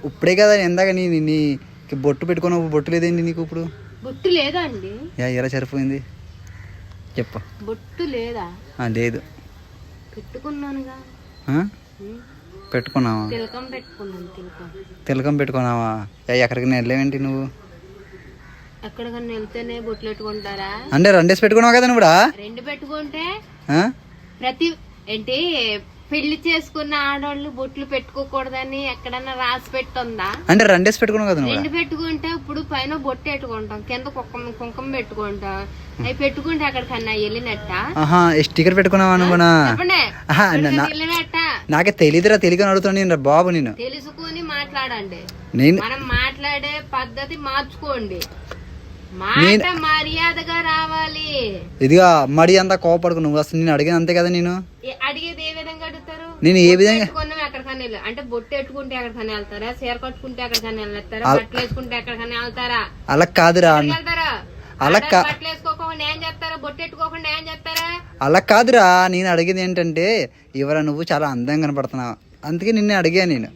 ఇప్పుడే కదా ఇందాక నీ బొట్టు పెట్టుకున్నావు, బొట్టు లేదేంటి నీకు? ఇప్పుడు బొట్టు లేదా అండి? ఎలా సరిపోయింది చెప్పు. బొట్టు లేదా? లేదు. పెట్టుకున్నానుగా. పెట్టుకున్నావా? తిలకం పెట్టుకున్నాను. తిలకం పెట్టుకున్నావా? ఎక్కడికి వెళ్ళావేంటి నువ్వు? ఎక్కడికన్నా వెళ్తేనే బొట్లు పెట్టుకుంటారా? అంటే 2 డేస్ పెట్టుకున్నావు కదా నువ్వు? 2 పెట్టుకుంటే ప్రతి ఏంటి పెళ్లి చేసుకున్న ఆడవాళ్ళు బొట్లు పెట్టుకోకూడదని ఎక్కడన్నా రాసి పెట్టుందా? అంటే 2 డేస్ పెట్టుకున్నావు కదా నువ్వు? 2 పెట్టుకుంటే ఇప్పుడు పైన బొట్టు పెట్టుకుంటాం, కింద కుంకుమ పెట్టుకుంటాం. అవి పెట్టుకుంటే అక్కడికన్నా వెళ్ళినట్ట. స్టిక్కర్ పెట్టుకున్నావా నువ్వు? నాకే తెలియదురా, తెలియని అడుగుతాను బాబు. నేను తెలుసుకుని మాట్లాడండి. మనం మాట్లాడే పద్ధతి మార్చుకోండి. మాట మర్యాదగా రావాలి. ఇదిగా మడి అంతా కోపడుకు. నువ్వు అసలు నేను అడిగిన అంతే కదా. నేను అడిగేది ఏ విధంగా అడుగుతారు? నేను ఏ విధంగా ఎక్కడికన్నా అంటే బొట్టు పెట్టుకుంటే ఎక్కడికన్నా వెళ్తారా? చీర కట్టుకుంటే ఎక్కడికన్నా వెళ్తారా? బట్టలు వేసుకుంటే ఎక్కడికన్నా వెళ్తారా? అలా కాదురా. అలా బట్టలు వేసుకోకుండా ఏం చేస్తారా? బొట్టు పెట్టుకోకుండా ఏం చేస్తారా? అలా కాదురా. నేను అడిగేది ఏంటంటే ఇవరా నువ్వు చాలా అందంగా కనపడుతున్నావు, అందుకే నిన్నే అడిగా నేను.